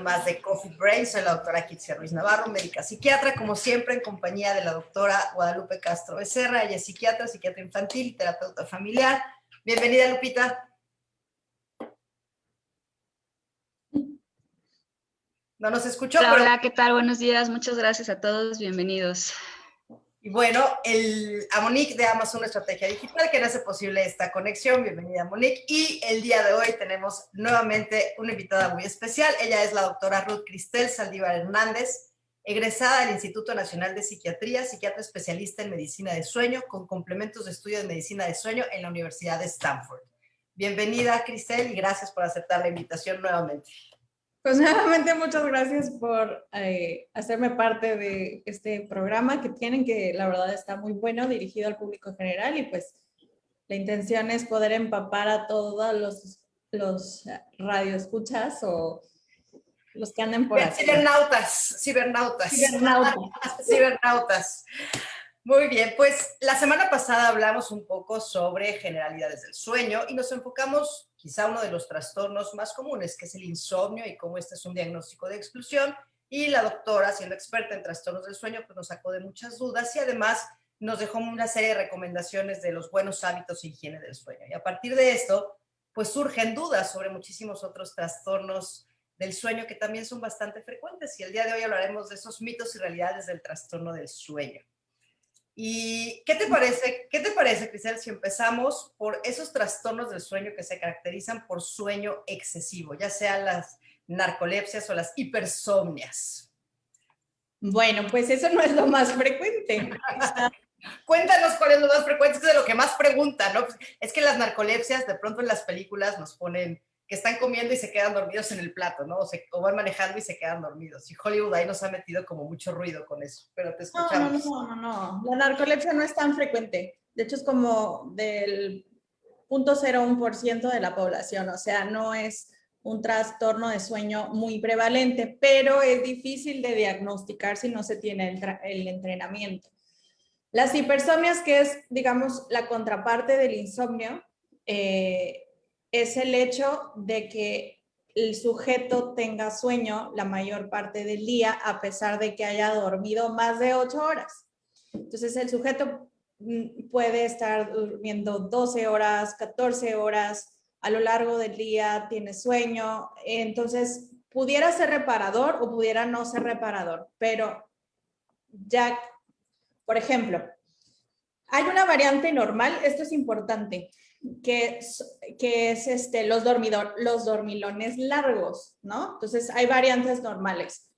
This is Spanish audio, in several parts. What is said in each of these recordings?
Más de Coffee Break. Soy la doctora Kitsia Ruiz Navarro, médica psiquiatra, como siempre en compañía de la doctora Guadalupe Castro Becerra. Ella es psiquiatra infantil y terapeuta familiar. Bienvenida, Lupita. No nos escuchó, hola, pero... Hola, ¿qué tal? Buenos días, muchas gracias a todos, bienvenidos. Y bueno, a Monique de Amazon Estrategia Digital, que hace posible esta conexión. Bienvenida, Monique. Y el día de hoy tenemos nuevamente una invitada muy especial. Ella es la doctora Ruth Cristel Saldívar Hernández, egresada del Instituto Nacional de Psiquiatría, psiquiatra especialista en medicina de sueño, con complementos de estudio de medicina de sueño en la Universidad de Stanford. Bienvenida, Cristel, y gracias por aceptar la invitación nuevamente. Pues nuevamente muchas gracias por hacerme parte de este programa que tienen, que la verdad está muy bueno, dirigido al público general, y pues la intención es poder empapar a todos los radioescuchas o los que anden por aquí. Cibernautas. Muy bien, pues la semana pasada hablamos un poco sobre generalidades del sueño y nos enfocamos quizá uno de los trastornos más comunes, que es el insomnio, y cómo este es un diagnóstico de exclusión. Y la doctora, siendo experta en trastornos del sueño, pues nos sacó de muchas dudas y además nos dejó una serie de recomendaciones de los buenos hábitos e higiene del sueño. Y a partir de esto, pues surgen dudas sobre muchísimos otros trastornos del sueño que también son bastante frecuentes. Y el día de hoy hablaremos de esos mitos y realidades del trastorno del sueño. ¿Y qué te parece, Cristel, si empezamos por esos trastornos del sueño que se caracterizan por sueño excesivo, ya sean las narcolepsias o las hipersomnias? Bueno, pues eso no es lo más frecuente. Cuéntanos cuál es lo más frecuente, es que es de lo que más preguntan, ¿no? Es que las narcolepsias, de pronto en las películas nos ponen que están comiendo y se quedan dormidos en el plato, ¿no? O van manejando y se quedan dormidos. Y Hollywood ahí nos ha metido como mucho ruido con eso, pero te escuchamos. No. La narcolepsia no es tan frecuente. De hecho, es como del 0.01% de la población. O sea, no es un trastorno de sueño muy prevalente, pero es difícil de diagnosticar si no se tiene el entrenamiento. Las hipersomnias, que es, digamos, la contraparte del insomnio, es el hecho de que el sujeto tenga sueño la mayor parte del día a pesar de que haya dormido más de 8 horas. Entonces el sujeto puede estar durmiendo 12 horas, 14 horas a lo largo del día, tiene sueño, entonces pudiera ser reparador o pudiera no ser reparador, pero ya, por ejemplo, hay una variante normal, esto es importante, que es los dormilones largos, ¿no? Entonces hay variantes normales.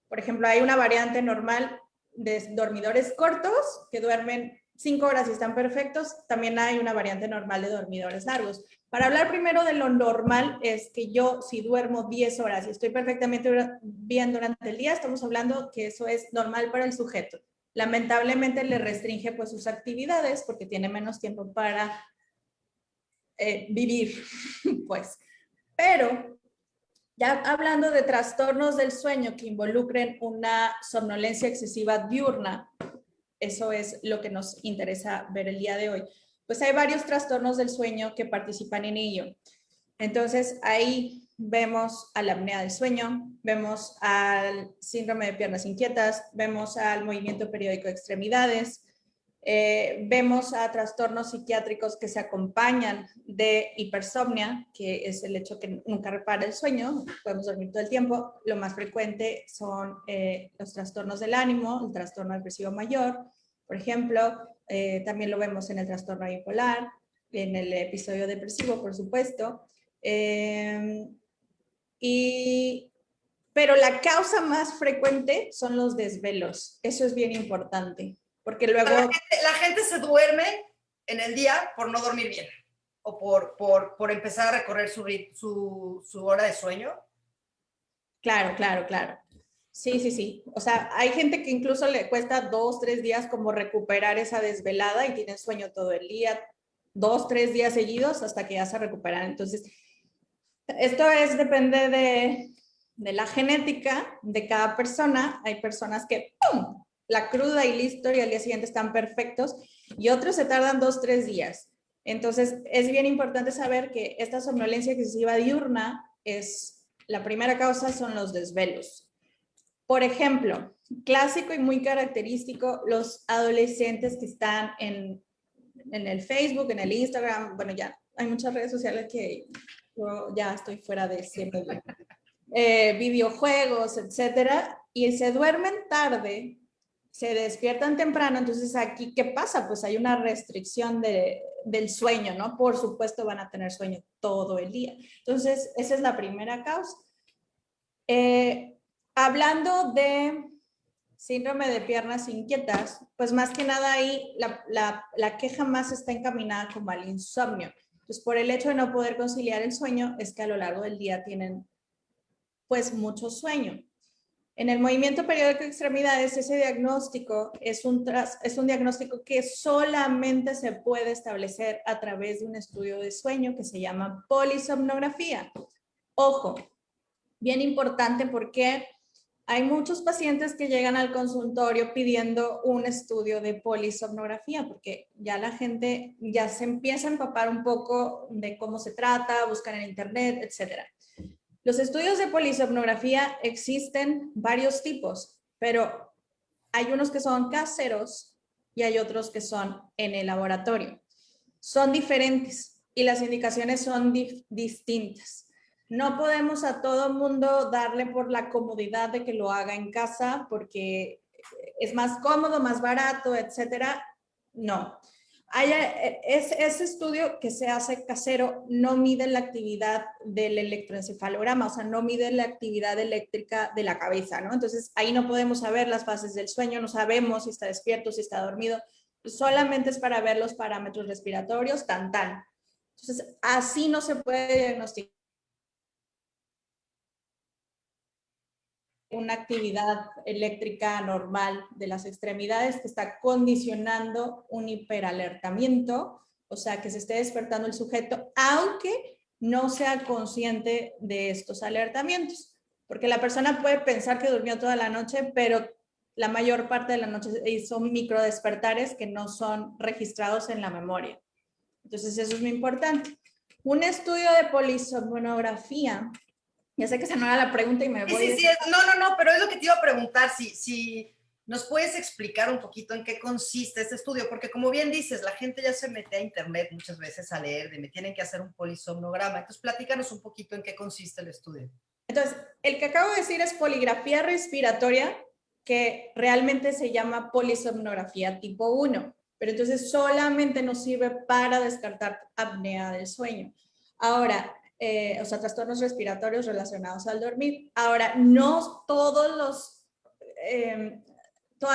Por ejemplo, hay una variante normal de dormidores cortos que duermen 5 horas y están perfectos. También hay una variante normal de dormidores largos. Para hablar primero de lo normal, es que yo, si duermo 10 horas y estoy perfectamente bien durante el día, estamos hablando que eso es normal para el sujeto. Lamentablemente le restringe pues sus actividades porque tiene menos tiempo para vivir, pues. Pero ya hablando de trastornos del sueño que involucren una somnolencia excesiva diurna, eso es lo que nos interesa ver el día de hoy, pues hay varios trastornos del sueño que participan en ello. Entonces ahí vemos a la apnea del sueño, vemos al síndrome de piernas inquietas, vemos al movimiento periódico de extremidades, vemos a trastornos psiquiátricos que se acompañan de hipersomnia, que es el hecho que nunca repara el sueño, podemos dormir todo el tiempo. Lo más frecuente son los trastornos del ánimo, el trastorno depresivo mayor, por ejemplo, también lo vemos en el trastorno bipolar, en el episodio depresivo, por supuesto. Pero la causa más frecuente son los desvelos. Eso es bien importante. Porque luego... La gente se duerme en el día por no dormir bien o por empezar a recorrer su hora de sueño. Claro. Sí. O sea, hay gente que incluso le cuesta 2, 3 días como recuperar esa desvelada y tienen sueño todo el día, 2, 3 días seguidos hasta que ya se recuperan. Entonces, esto depende de la genética de cada persona. Hay personas que ¡pum!, la cruda y listo, y al día siguiente están perfectos, y otros se tardan 2, 3 días. Entonces, es bien importante saber que esta somnolencia excesiva diurna es La primera causa son los desvelos. Por ejemplo, clásico y muy característico, los adolescentes que están en el Facebook, en el Instagram, bueno, ya hay muchas redes sociales que yo ya estoy fuera de siempre. Videojuegos, etcétera, y se duermen tarde, se despiertan temprano. Entonces aquí, ¿qué pasa? Pues hay una restricción del sueño, ¿no? Por supuesto van a tener sueño todo el día. Entonces, esa es la primera causa. Hablando de síndrome de piernas inquietas, pues más que nada ahí la queja más está encaminada como al insomnio. Pues por el hecho de no poder conciliar el sueño, es que a lo largo del día tienen pues mucho sueño. En el movimiento periódico de extremidades, ese diagnóstico es un diagnóstico que solamente se puede establecer a través de un estudio de sueño que se llama polisomnografía. Ojo, bien importante porque hay muchos pacientes que llegan al consultorio pidiendo un estudio de polisomnografía, porque ya la gente ya se empieza a empapar un poco de cómo se trata, buscan en internet, etcétera. Los estudios de polisomnografía existen varios tipos, pero hay unos que son caseros y hay otros que son en el laboratorio. Son diferentes y las indicaciones son distintas. No podemos a todo mundo darle por la comodidad de que lo haga en casa porque es más cómodo, más barato, etcétera. No. Ese estudio que se hace casero no mide la actividad del electroencefalograma, o sea, no mide la actividad eléctrica de la cabeza, ¿no? Entonces, ahí no podemos saber las fases del sueño, no sabemos si está despierto, si está dormido, solamente es para ver los parámetros respiratorios, tan. Entonces, así no se puede diagnosticar una actividad eléctrica normal de las extremidades que está condicionando un hiperalertamiento, o sea, que se esté despertando el sujeto, aunque no sea consciente de estos alertamientos. Porque la persona puede pensar que durmió toda la noche, pero la mayor parte de la noche son microdespertares que no son registrados en la memoria. Entonces, eso es muy importante. Un estudio de polisomnografía. Ya sé que esa no era la pregunta y me voy. Sí. No, pero es lo que te iba a preguntar, si nos puedes explicar un poquito en qué consiste este estudio, porque como bien dices, la gente ya se mete a internet muchas veces a leer de me tienen que hacer un polisomnograma. Entonces, platícanos un poquito en qué consiste el estudio. Entonces, el que acabo de decir es poligrafía respiratoria, que realmente se llama polisomnografía tipo 1, pero entonces solamente nos sirve para descartar apnea del sueño. Ahora, o sea, trastornos respiratorios relacionados al dormir. Ahora, no todas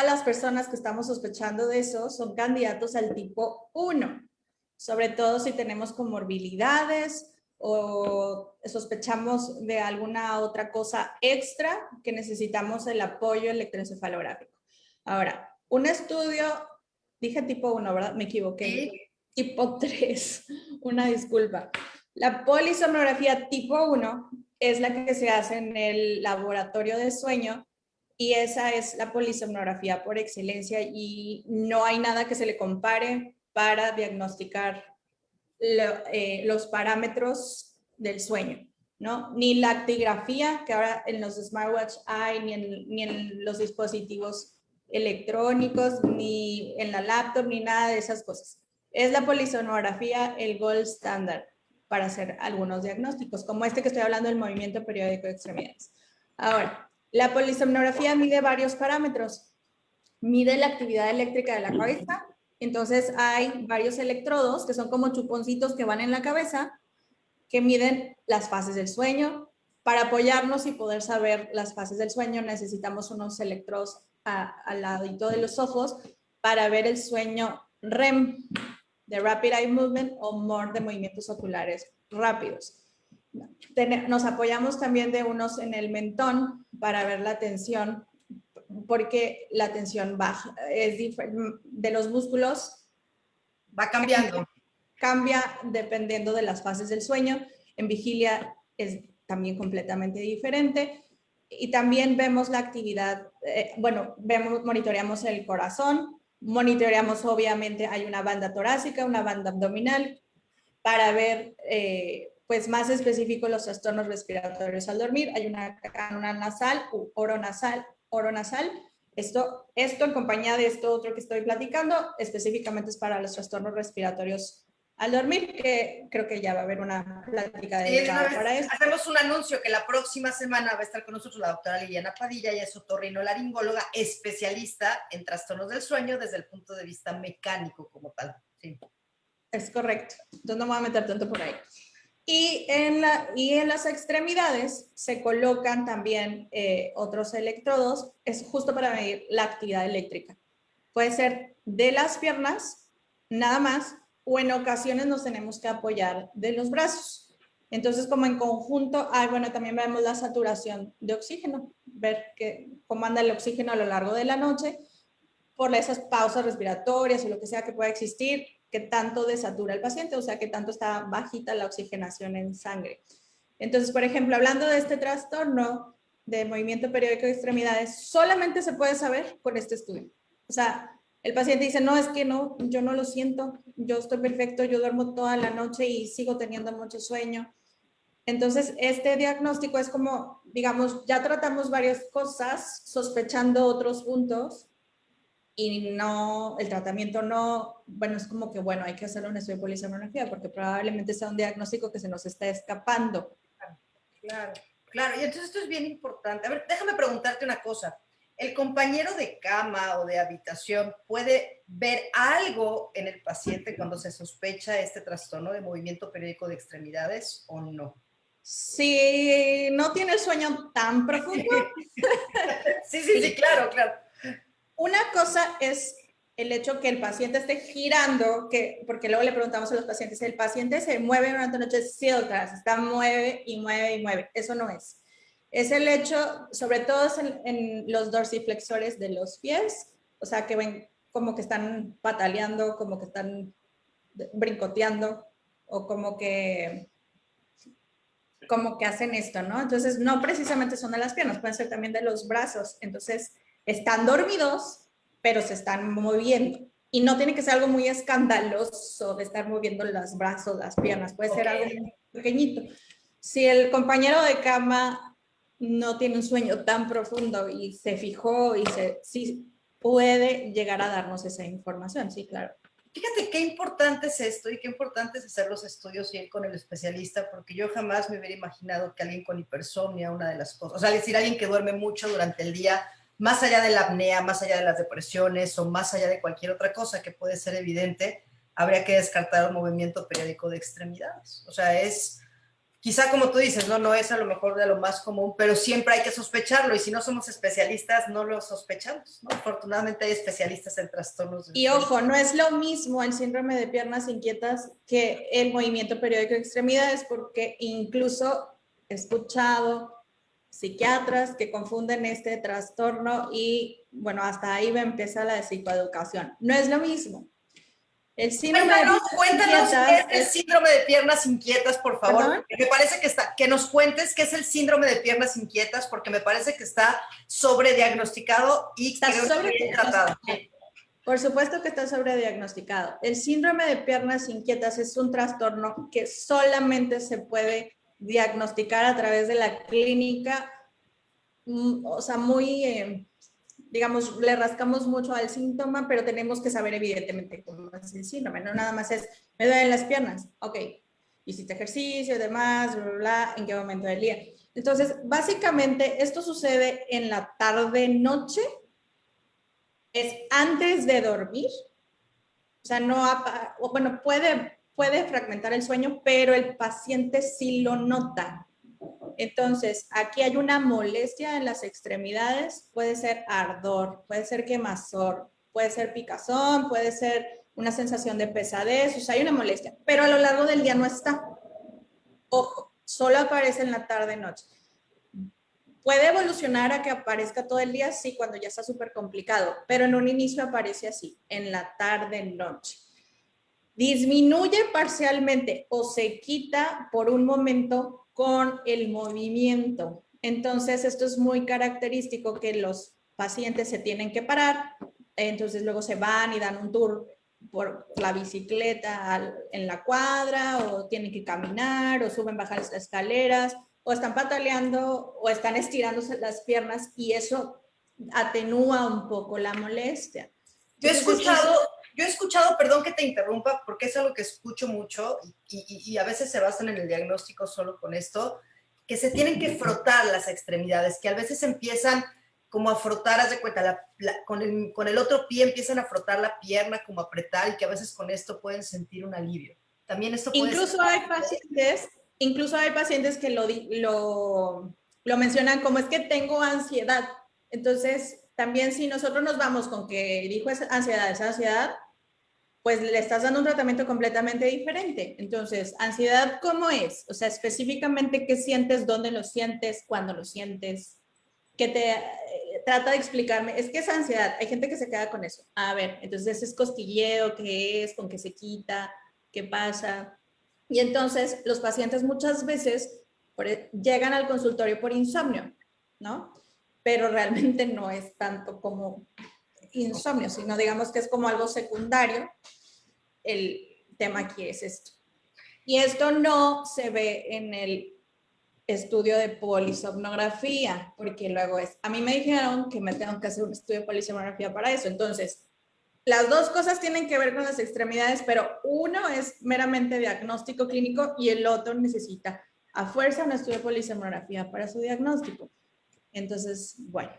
las personas que estamos sospechando de eso son candidatos al tipo 1, sobre todo si tenemos comorbilidades o sospechamos de alguna otra cosa extra que necesitamos el apoyo electroencefalográfico. Ahora, un estudio, dije tipo 1, ¿verdad? Me equivoqué. Sí. Tipo 3, una disculpa. La polisomnografía tipo 1 es la que se hace en el laboratorio de sueño y esa es la polisomnografía por excelencia y no hay nada que se le compare para diagnosticar los parámetros del sueño, ¿no? Ni la actigrafía, que ahora en los smartwatch hay, ni en los dispositivos electrónicos, ni en la laptop, ni nada de esas cosas. Es la polisomnografía el gold standard para hacer algunos diagnósticos, como este que estoy hablando del movimiento periódico de extremidades. Ahora, la polisomnografía mide varios parámetros. Mide la actividad eléctrica de la cabeza. Entonces hay varios electrodos que son como chuponcitos que van en la cabeza que miden las fases del sueño. Para apoyarnos y poder saber las fases del sueño necesitamos unos electrodos al ladito de los ojos para ver el sueño REM, de Rapid Eye Movement, o MOR, de movimientos oculares rápidos. Nos apoyamos también de unos en el mentón para ver la tensión, porque la tensión baja, de los músculos va cambiando. Cambia dependiendo de las fases del sueño. En vigilia es también completamente diferente. Y también vemos la actividad, monitoreamos el corazón, monitoreamos obviamente, hay una banda torácica, una banda abdominal, para ver pues más específico los trastornos respiratorios al dormir. Hay una cánula nasal u oronasal. Esto en compañía de esto otro que estoy platicando, específicamente es para los trastornos respiratorios al dormir, que creo que ya va a haber una plática dedicada para eso. Hacemos un anuncio que la próxima semana va a estar con nosotros la doctora Liliana Padilla, ella es otorrinolaringóloga, especialista en trastornos del sueño desde el punto de vista mecánico como tal. Sí. Es correcto, entonces no me voy a meter tanto por ahí. Y en las extremidades se colocan también otros electrodos, es justo para medir la actividad eléctrica. Puede ser de las piernas, nada más, o en ocasiones nos tenemos que apoyar de los brazos. Entonces, como en conjunto, bueno, también vemos la saturación de oxígeno, ver cómo anda el oxígeno a lo largo de la noche, por esas pausas respiratorias o lo que sea que pueda existir, que tanto desatura el paciente, o sea, que tanto está bajita la oxigenación en sangre. Entonces, por ejemplo, hablando de este trastorno de movimiento periódico de extremidades, solamente se puede saber con este estudio. O sea, el paciente dice, no, es que no, yo no lo siento, yo estoy perfecto, yo duermo toda la noche y sigo teniendo mucho sueño. Entonces, este diagnóstico es como, digamos, ya tratamos varias cosas, sospechando otros puntos, y no, el tratamiento no, bueno, es como que, bueno, hay que hacer un estudio de polisomnografía porque probablemente sea un diagnóstico que se nos está escapando. Claro, claro, y entonces esto es bien importante. A ver, déjame preguntarte una cosa. ¿El compañero de cama o de habitación puede ver algo en el paciente cuando se sospecha este trastorno de movimiento periódico de extremidades o no? Si no tiene el sueño tan profundo. Sí, claro. Una cosa es el hecho que el paciente esté girando, porque luego le preguntamos a los pacientes, el paciente se mueve durante la noche, sí, doctora, está mueve y mueve y mueve. Eso no es. Es el hecho, sobre todo en los dorsiflexores de los pies, o sea, que ven como que están pataleando, como que están brincoteando, o como que hacen esto, ¿no? Entonces, no precisamente son de las piernas, pueden ser también de los brazos. Entonces, están dormidos, pero se están moviendo. Y no tiene que ser algo muy escandaloso de estar moviendo los brazos, las piernas, puede ser algo muy pequeñito. Si el compañero de cama no tiene un sueño tan profundo y se fijó y sí puede llegar a darnos esa información, sí, claro. Fíjate qué importante es esto y qué importante es hacer los estudios y ir con el especialista, porque yo jamás me hubiera imaginado que alguien con hipersomnia, una de las cosas, o sea, decir alguien que duerme mucho durante el día, más allá de la apnea, más allá de las depresiones o más allá de cualquier otra cosa que puede ser evidente, habría que descartar un movimiento periódico de extremidades. O sea, es... Quizá como tú dices, no es a lo mejor de lo más común, pero siempre hay que sospecharlo y si no somos especialistas no lo sospechamos, ¿no? Afortunadamente hay especialistas en trastornos. Y ojo, no es lo mismo el síndrome de piernas inquietas que el movimiento periódico de extremidades, porque incluso he escuchado psiquiatras que confunden este trastorno y bueno, hasta ahí empezar la psicoeducación. No es lo mismo. El síndrome Cuéntanos qué es el síndrome de piernas inquietas, por favor. ¿Perdón? Me parece que nos cuentes qué es el síndrome de piernas inquietas, porque me parece que está sobrediagnosticado y está sobretratado. Por supuesto que está sobrediagnosticado. El síndrome de piernas inquietas es un trastorno que solamente se puede diagnosticar a través de la clínica, o sea, muy... digamos, le rascamos mucho al síntoma, pero tenemos que saber evidentemente cómo es el síndrome, no nada más es, me duelen las piernas, ok, hiciste ejercicio y demás, bla, bla, bla, en qué momento del día. Entonces, básicamente, esto sucede en la tarde-noche, es antes de dormir, o sea, no, bueno, puede fragmentar el sueño, pero el paciente sí lo nota. Entonces, aquí hay una molestia en las extremidades, puede ser ardor, puede ser quemazón, puede ser picazón, puede ser una sensación de pesadez, o sea, hay una molestia, pero a lo largo del día no está. Ojo, solo aparece en la tarde-noche. Puede evolucionar a que aparezca todo el día, sí, cuando ya está súper complicado, pero en un inicio aparece así, en la tarde-noche. Disminuye parcialmente o se quita por un momento con el movimiento. Entonces, esto es muy característico que los pacientes se tienen que parar, entonces luego se van y dan un tour por la bicicleta en la cuadra, o tienen que caminar, o suben, bajar las escaleras, o están pataleando, o están estirándose las piernas, y eso atenúa un poco la molestia. Entonces, yo he escuchado, perdón que te interrumpa, porque es algo que escucho mucho y a veces se basan en el diagnóstico solo con esto, que se tienen que frotar las extremidades, que a veces empiezan como a frotar, haz de cuenta, con el otro pie empiezan a frotar la pierna, como a apretar, y que a veces con esto pueden sentir un alivio. También esto puede incluso ser... hay pacientes que lo mencionan como es que tengo ansiedad. Entonces, también si nosotros nos vamos con que dijo esa ansiedad, pues le estás dando un tratamiento completamente diferente. Entonces, ¿ansiedad cómo es? O sea, específicamente qué sientes, dónde lo sientes, cuándo lo sientes, que te trata de explicarme, es que es ansiedad, hay gente que se queda con eso. A ver, entonces es cosquilleo, ¿qué es? ¿Con qué se quita? ¿Qué pasa? Y entonces los pacientes muchas veces llegan al consultorio por insomnio, ¿no? Pero realmente no es tanto como insomnio, sino digamos que es como algo secundario. El tema aquí es esto. Y esto no se ve en el estudio de polisomnografía, porque luego a mí me dijeron que me tengo que hacer un estudio de polisomnografía para eso. Entonces, las dos cosas tienen que ver con las extremidades, pero uno es meramente diagnóstico clínico y el otro necesita a fuerza un estudio de polisomnografía para su diagnóstico. Entonces, bueno.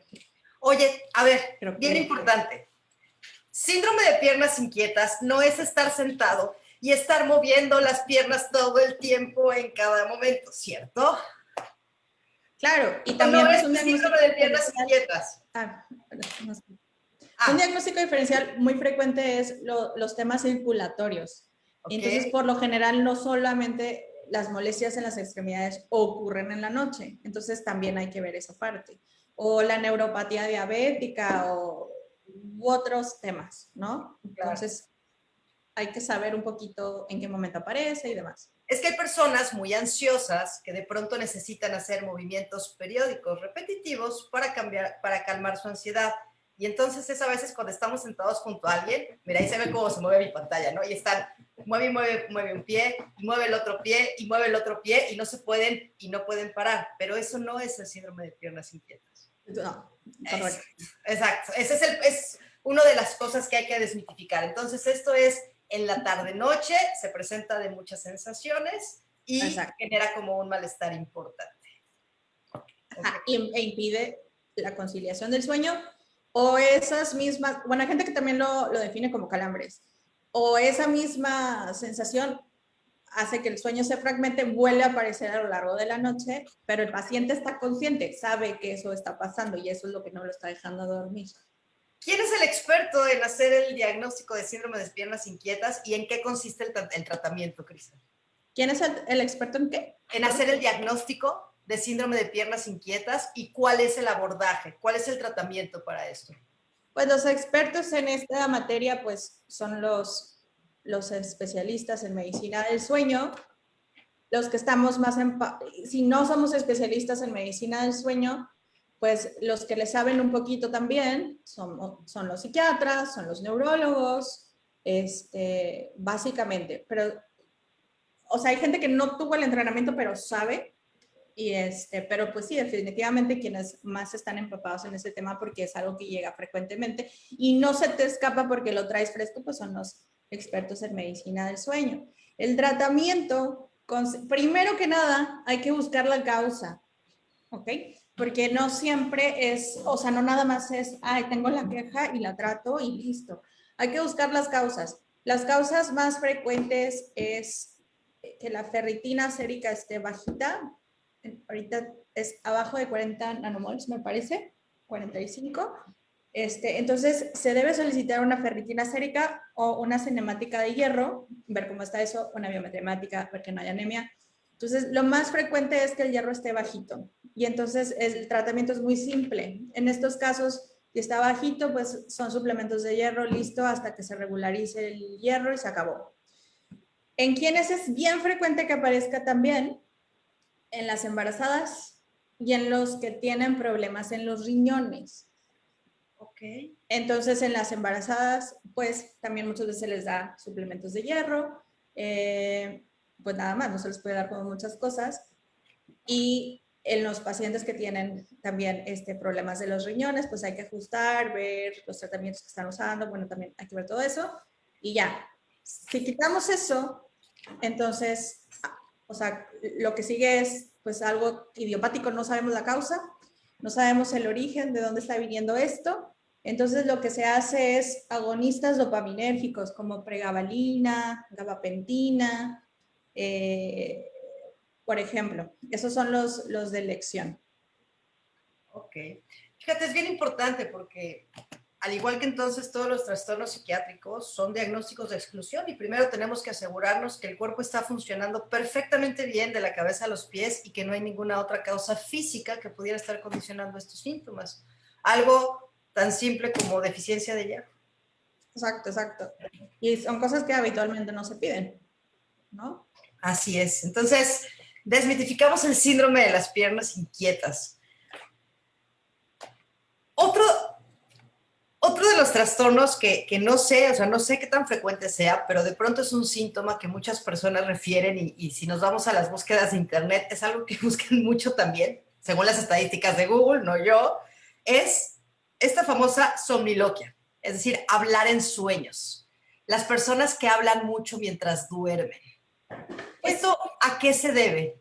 Oye, a ver, bien que... importante. Síndrome de piernas inquietas no es estar sentado y estar moviendo las piernas todo el tiempo en cada momento, ¿cierto? Claro, y también no es es un síndrome de piernas inquietas. No sé. Un diagnóstico diferencial muy frecuente es los temas circulatorios. Okay. Entonces, por lo general, no solamente las molestias en las extremidades ocurren en la noche, entonces también hay que ver esa parte. O la neuropatía diabética u otros temas, ¿no? Claro. Entonces, hay que saber un poquito en qué momento aparece y demás. Es que hay personas muy ansiosas que de pronto necesitan hacer movimientos periódicos, repetitivos, para calmar su ansiedad. Y entonces es a veces cuando estamos sentados junto a alguien, mira, ahí se ve cómo se mueve mi pantalla, ¿no? Y están, mueve un pie, y mueve el otro pie, y mueve el otro pie, y no pueden parar. Pero eso no es el síndrome de piernas inquietas. No, exacto. Ese es una de las cosas que hay que desmitificar. Entonces, esto es en la tarde-noche, se presenta de muchas sensaciones y genera como un malestar importante. Okay. E impide la conciliación del sueño. O esas mismas, bueno, hay gente que también lo define como calambres, o esa misma sensación hace que el sueño se fragmente, vuelve a aparecer a lo largo de la noche, pero el paciente está consciente, sabe que eso está pasando y eso es lo que no lo está dejando dormir. ¿Quién es el experto en hacer el diagnóstico de síndrome de piernas inquietas y en qué consiste el tratamiento, Cristian? ¿Quién es el experto en qué? En hacer el diagnóstico de síndrome de piernas inquietas y cuál es el abordaje, cuál es el tratamiento para esto. Pues los expertos en esta materia pues son los especialistas en medicina del sueño, los que estamos más si no somos especialistas en medicina del sueño, pues los que le saben un poquito también son los psiquiatras, son los neurólogos, básicamente, pero o sea, hay gente que no tuvo el entrenamiento pero sabe. Pero pues sí, definitivamente quienes más están empapados en ese tema porque es algo que llega frecuentemente y no se te escapa porque lo traes fresco, pues son los expertos en medicina del sueño. El tratamiento, primero que nada, hay que buscar la causa, ¿ok? Porque no siempre es, o sea, no nada más es, ay, tengo la queja y la trato y listo. Hay que buscar las causas. Las causas más frecuentes es que la ferritina sérica esté bajita. Ahorita es abajo de 40 nanomoles, me parece, 45. Entonces, se debe solicitar una ferritina sérica o una cinemática de hierro, ver cómo está eso, una biometría, ver que no haya anemia. Entonces, lo más frecuente es que el hierro esté bajito. Y entonces, el tratamiento es muy simple. En estos casos, si está bajito, pues son suplementos de hierro, listo, hasta que se regularice el hierro y se acabó. En quienes es bien frecuente que aparezca también, en las embarazadas y en los que tienen problemas en los riñones. Ok. Entonces, en las embarazadas, pues también muchas veces se les da suplementos de hierro, pues nada más, no se les puede dar como muchas cosas. Y en los pacientes que tienen también problemas de los riñones, pues hay que ajustar, ver los tratamientos que están usando, bueno, también hay que ver todo eso. Y ya, si quitamos eso, entonces, o sea, lo que sigue es pues algo idiopático, no sabemos la causa, no sabemos el origen, de dónde está viniendo esto. Entonces lo que se hace es agonistas dopaminérgicos como pregabalina, gabapentina, por ejemplo. Esos son los de elección. Ok. Fíjate, es bien importante porque al igual que entonces todos los trastornos psiquiátricos son diagnósticos de exclusión y primero tenemos que asegurarnos que el cuerpo está funcionando perfectamente bien de la cabeza a los pies y que no hay ninguna otra causa física que pudiera estar condicionando estos síntomas. Algo tan simple como deficiencia de hierro. Exacto, exacto. Y son cosas que habitualmente no se piden, ¿no? Así es. Entonces, desmitificamos el síndrome de las piernas inquietas. Otro, Otro de los trastornos que no sé, o sea, no sé qué tan frecuente sea, pero de pronto es un síntoma que muchas personas refieren y si nos vamos a las búsquedas de internet, es algo que buscan mucho también, según las estadísticas de Google, no yo, es esta famosa somniloquia, es decir, hablar en sueños. Las personas que hablan mucho mientras duermen. Pues ¿Esto a qué se debe?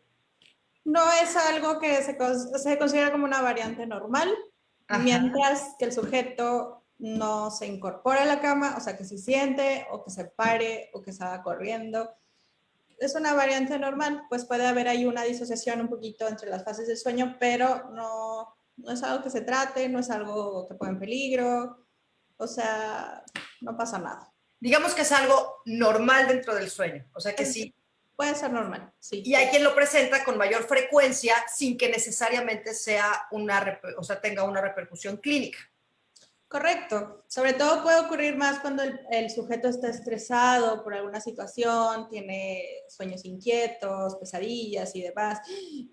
no es algo que se considera como una variante normal, Ajá. mientras que el sujeto no se incorpora a la cama, o sea, que se siente o que se pare o que salga corriendo. Es una variante normal, pues puede haber ahí una disociación un poquito entre las fases del sueño, pero no es algo que se trate, no es algo que ponga en peligro, o sea, no pasa nada. Digamos que es algo normal dentro del sueño, o sea que sí. Puede ser normal, sí. Y hay quien lo presenta con mayor frecuencia sin que necesariamente sea o sea, tenga una repercusión clínica. Correcto. Sobre todo puede ocurrir más cuando el sujeto está estresado por alguna situación, tiene sueños inquietos, pesadillas y demás.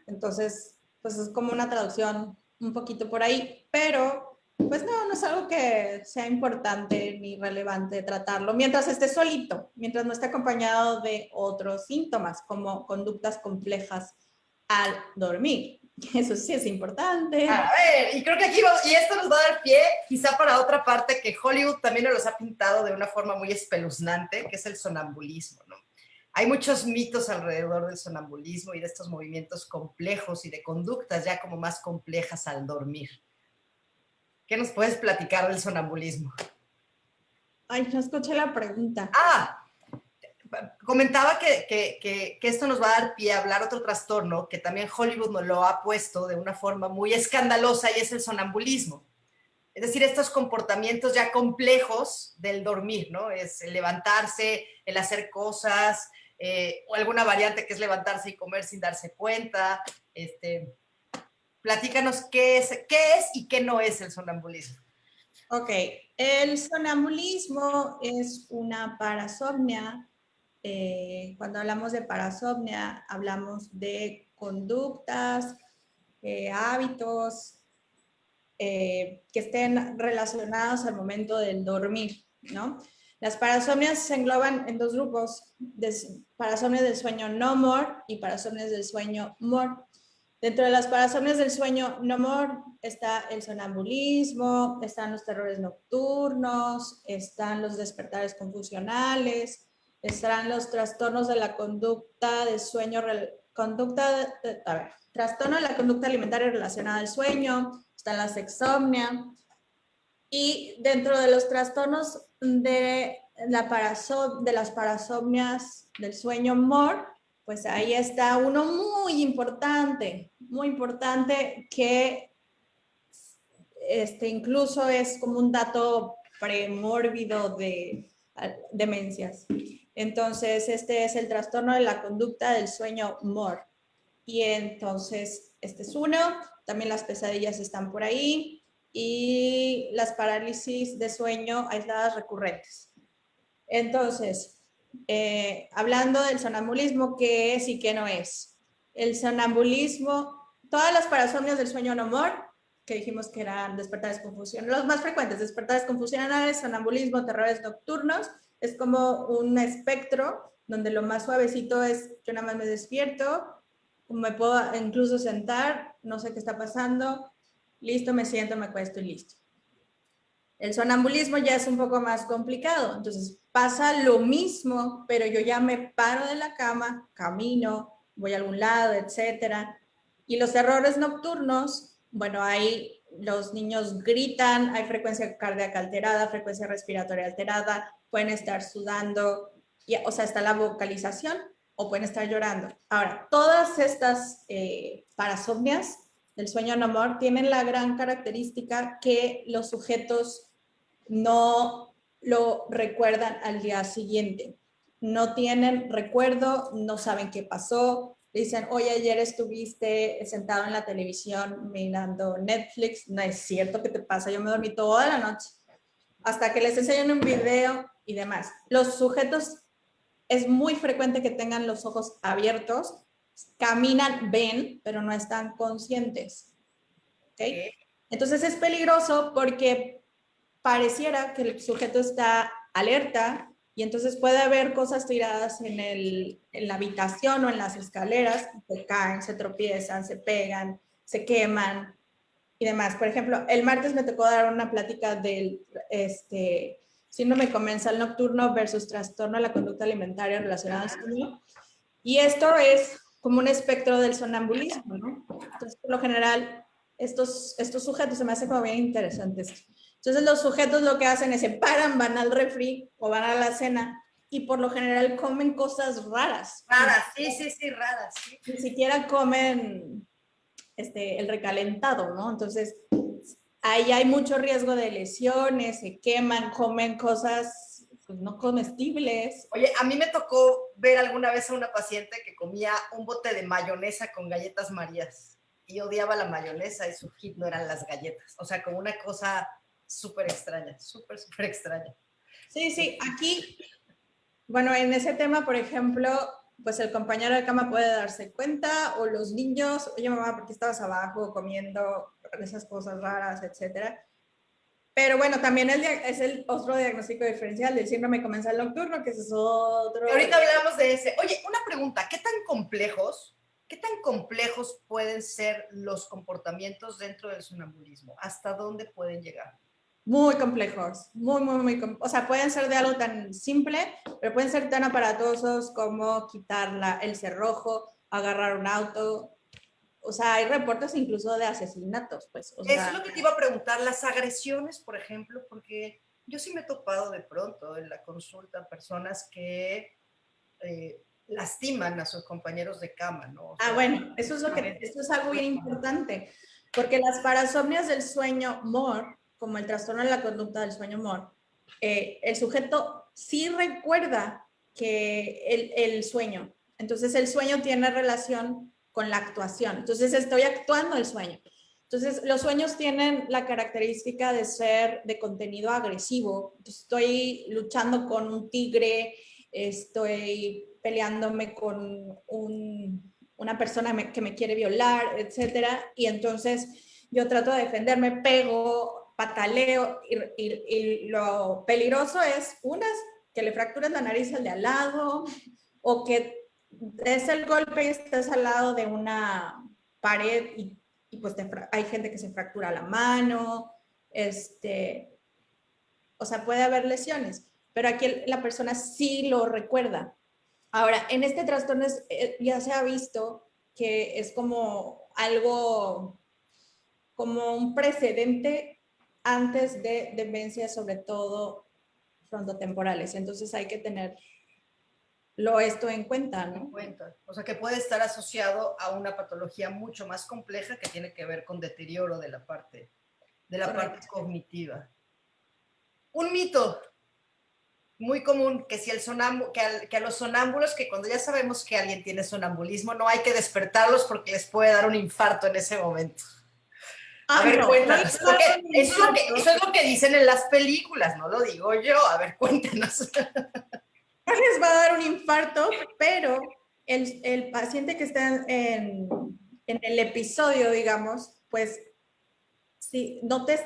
Entonces, pues es como una traducción un poquito por ahí, pero pues no es algo que sea importante ni relevante tratarlo mientras esté solito, mientras no esté acompañado de otros síntomas como conductas complejas al dormir. Eso sí es importante. A ver, y creo que aquí vamos, y esto nos va a dar pie quizá para otra parte que Hollywood también nos los ha pintado de una forma muy espeluznante, que es el sonambulismo, ¿no? Hay muchos mitos alrededor del sonambulismo y de estos movimientos complejos y de conductas ya como más complejas al dormir. ¿Qué nos puedes platicar del sonambulismo? Ay, no escuché la pregunta. Ah, comentaba que esto nos va a dar pie a hablar otro trastorno que también Hollywood nos lo ha puesto de una forma muy escandalosa y es el sonambulismo. Es decir, estos comportamientos ya complejos del dormir, ¿no? Es el levantarse, el hacer cosas, o alguna variante que es levantarse y comer sin darse cuenta. Platícanos qué es y qué no es el sonambulismo. Ok, el sonambulismo es una parasomnia. Cuando hablamos de parasomnia, hablamos de conductas, hábitos que estén relacionados al momento del dormir, ¿no? Las parasomnias se engloban en dos grupos, parasomnias del sueño no more y parasomnias del sueño more. Dentro de las parasomnias del sueño no more está el sonambulismo, están los terrores nocturnos, están los despertares confusionales, están los trastornos de la conducta de sueño, trastorno de la conducta alimentaria relacionada al sueño, está la sexomnia. Y dentro de los trastornos de las parasomnias del sueño MOR, pues ahí está uno muy importante que incluso es como un dato premórbido de demencias. Entonces, este es el trastorno de la conducta del sueño MOR. Y entonces, este es uno. También las pesadillas están por ahí y las parálisis de sueño aisladas recurrentes. Entonces, hablando del sonambulismo, ¿qué es y qué no es? El sonambulismo, todas las parasomnias del sueño no more que dijimos que eran despertares confusionales, los más frecuentes, despertares confusionales, sonambulismo, terrores nocturnos, es como un espectro donde lo más suavecito es yo nada más me despierto, me puedo incluso sentar, no sé qué está pasando, listo, me siento, me acuesto y listo. El sonambulismo ya es un poco más complicado, entonces pasa lo mismo, pero yo ya me paro de la cama, camino, voy a algún lado, etcétera. Y los terrores nocturnos, bueno, ahí los niños gritan, hay frecuencia cardíaca alterada, frecuencia respiratoria alterada, pueden estar sudando, o sea, está la vocalización o pueden estar llorando. Ahora, todas estas parasomnias del sueño no amor tienen la gran característica que los sujetos no lo recuerdan al día siguiente. No tienen recuerdo, no saben qué pasó. Dicen, oye, ayer estuviste sentado en la televisión mirando Netflix. No es cierto que te pasa, yo me dormí toda la noche. Hasta que les enseñan un video y demás. Los sujetos es muy frecuente que tengan los ojos abiertos, caminan, ven, pero no están conscientes. ¿Okay? Entonces es peligroso porque pareciera que el sujeto está alerta y entonces puede haber cosas tiradas en la habitación o en las escaleras, se caen, se tropiezan, se pegan, se queman y demás. Por ejemplo, el martes me tocó dar una plática del síndrome comensal nocturno versus trastorno de la conducta alimentaria relacionada al sueño. Y esto es como un espectro del sonambulismo, ¿no? Entonces, por lo general, estos sujetos se me hacen como bien interesantes. Entonces, los sujetos lo que hacen es se paran, van al refri o van a la cena y por lo general comen cosas raras. Raras, sí, raras. Sí. Ni siquiera comen el recalentado, ¿no? Entonces, ahí hay mucho riesgo de lesiones, se queman, comen cosas pues, no comestibles. Oye, a mí me tocó ver alguna vez a una paciente que comía un bote de mayonesa con galletas Marías y odiaba la mayonesa y su hit no eran las galletas. O sea, como una cosa súper extraña, súper extraña. Sí, aquí, bueno, en ese tema, por ejemplo, pues el compañero de cama puede darse cuenta, o los niños, oye mamá, ¿por qué estabas abajo comiendo esas cosas raras, etcétera? Pero bueno, también es el otro diagnóstico diferencial del síndrome comensal nocturno, que es otro. Ahorita hablamos de ese. Oye, una pregunta, ¿qué tan complejos pueden ser los comportamientos dentro del sonambulismo? ¿Hasta dónde pueden llegar? Muy complejos, muy, o sea, pueden ser de algo tan simple, pero pueden ser tan aparatosos como quitar el cerrojo, agarrar un auto. O sea, hay reportes incluso de asesinatos, pues. O sea, eso es lo que te iba a preguntar, las agresiones, por ejemplo, porque yo sí me he topado de pronto en la consulta personas que lastiman a sus compañeros de cama, ¿no? O sea, bueno, eso es algo bien importante, porque las parasomnias del sueño MOR, como el trastorno de la conducta del sueño MOR, el sujeto sí recuerda que el sueño, entonces el sueño tiene relación con la actuación, entonces estoy actuando el sueño. Entonces, los sueños tienen la característica de ser de contenido agresivo. Entonces, estoy luchando con un tigre, estoy peleándome con una persona que me quiere violar, etcétera. Y entonces yo trato de defenderme, pego, pataleo y lo peligroso es, que le fracturas la nariz al de al lado o que des el golpe y estés al lado de una pared y pues hay gente que se fractura la mano, o sea, puede haber lesiones, pero aquí la persona sí lo recuerda. Ahora, en este trastorno ya se ha visto que es como algo, como un precedente antes de demencias, sobre todo frontotemporales. Entonces hay que tenerlo esto en cuenta, ¿no? En cuenta. O sea, que puede estar asociado a una patología mucho más compleja que tiene que ver con deterioro de la parte cognitiva. Un mito muy común que si que a los sonámbulos, que cuando ya sabemos que alguien tiene sonambulismo, no hay que despertarlos porque les puede dar un infarto en ese momento. A ver, cuéntanos. Eso es lo que dicen en las películas, no lo digo yo. A ver, cuéntanos. No les va a dar un infarto, pero el paciente que está en el episodio, digamos, pues si no te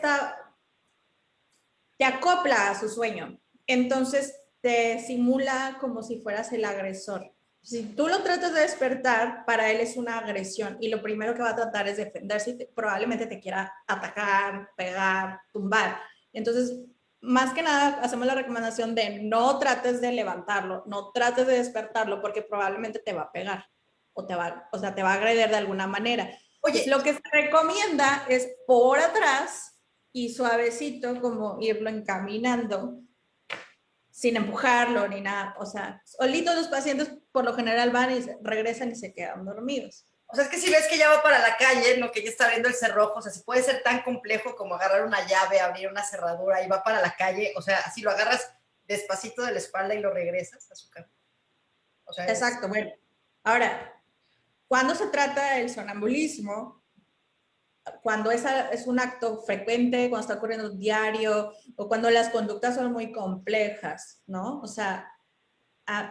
te acopla a su sueño. Entonces te simula como si fueras el agresor. Si tú lo tratas de despertar, para él es una agresión y lo primero que va a tratar es defenderse y probablemente te quiera atacar, pegar, tumbar. Entonces, más que nada, hacemos la recomendación de no trates de levantarlo, no trates de despertarlo porque probablemente te va a pegar o te va a agredir de alguna manera. Oye, Entonces, lo que se recomienda es por atrás y suavecito como irlo encaminando sin empujarlo ni nada. O sea, solitos los pacientes por lo general van y regresan y se quedan dormidos. o sea, es que si ves que ya va para la calle, ¿no? Que ya está abriendo el cerrojo, o sea, si puede ser tan complejo como agarrar una llave, abrir una cerradura y va para la calle, o sea, así lo agarras despacito de la espalda y lo regresas a su cama. O sea, Exacto, bueno. Ahora, cuando se trata del sonambulismo, cuando es un acto frecuente, cuando está ocurriendo diario o cuando las conductas son muy complejas, ¿no? O sea,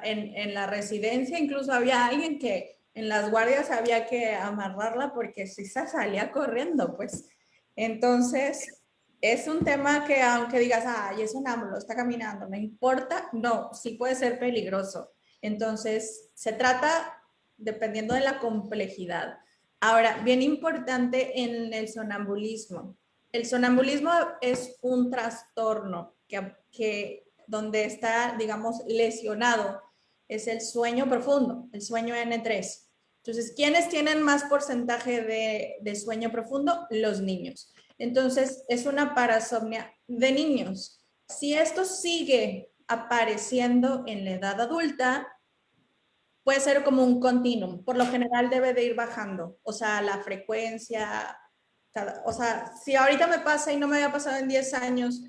en la residencia incluso había alguien que en las guardias había que amarrarla porque si se salía corriendo, pues. Entonces, es un tema que aunque digas, ay, es un ámbulo, está caminando, no importa, no, sí puede ser peligroso. Entonces, se trata dependiendo de la complejidad. Ahora, bien importante en el sonambulismo. El sonambulismo es un trastorno donde está, digamos, lesionado es el sueño profundo, el sueño N3. Entonces, ¿quiénes tienen más porcentaje de sueño profundo? Los niños. Entonces, es una parasomnia de niños. Si esto sigue apareciendo en la edad adulta, puede ser como un continuum. Por lo general debe de ir bajando. O sea, la frecuencia, o sea, si ahorita me pasa y no me había pasado en 10 años,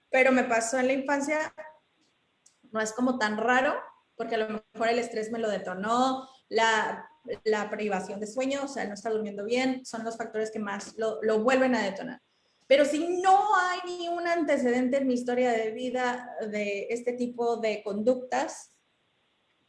pero me pasó en la infancia, no es como tan raro, porque a lo mejor el estrés me lo detonó, la privación de sueño, o sea, no está durmiendo bien, son los factores que más lo vuelven a detonar. Pero si no hay ni un antecedente en mi historia de vida de este tipo de conductas,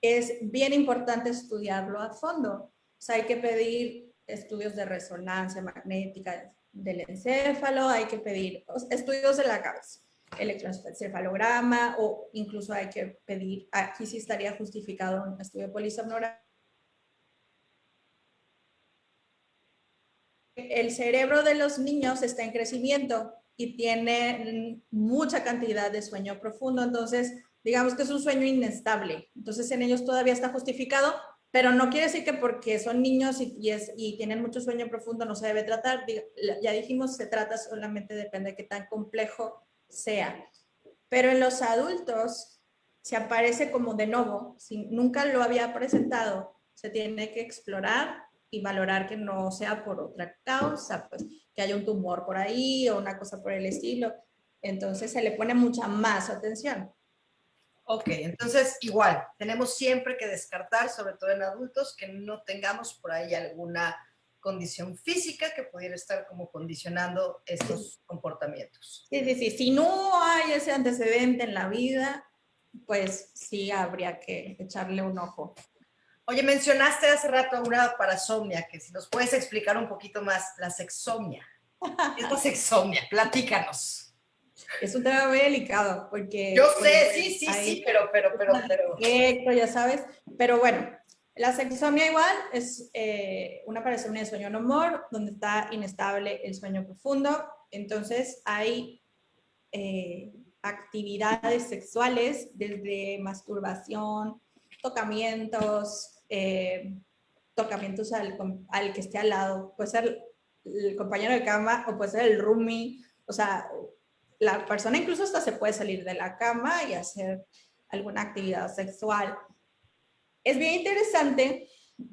es bien importante estudiarlo a fondo. O sea, hay que pedir estudios de resonancia magnética del encéfalo, hay que pedir estudios de la cabeza, electroencefalograma, o incluso hay que pedir, aquí sí estaría justificado un estudio de polisomnografía. El cerebro de los niños está en crecimiento y tiene mucha cantidad de sueño profundo, entonces digamos que es un sueño inestable, entonces en ellos todavía está justificado, pero no quiere decir que porque son niños y tienen mucho sueño profundo no se debe tratar, ya dijimos, se trata solamente, depende de qué tan complejo sea. Pero en los adultos se aparece como de nuevo, si nunca lo había presentado, se tiene que explorar y valorar que no sea por otra causa, pues que haya un tumor por ahí o una cosa por el estilo. Entonces se le pone mucha más atención. ok, entonces igual, tenemos siempre que descartar, sobre todo en adultos, que no tengamos por ahí alguna condición física que pudiera estar como condicionando estos comportamientos. Sí, sí, sí. Si no hay ese antecedente en la vida, pues sí habría que echarle un ojo. Oye, mencionaste hace rato una parasomnia, que si nos puedes explicar un poquito más, la sexomnia. ¿Qué es la sexomnia? Platícanos. Es un tema muy delicado porque... Yo pues, sé, sí, pero. Perfecto, ya sabes. Pero bueno, la sexomnia igual es una parasomnia de sueño no humor, donde está inestable el sueño profundo. Entonces hay actividades sexuales desde masturbación, tocamientos, tocamientos al que esté al lado. Puede ser el compañero de cama o puede ser el roomie. O sea, la persona incluso hasta se puede salir de la cama y hacer alguna actividad sexual. Es bien interesante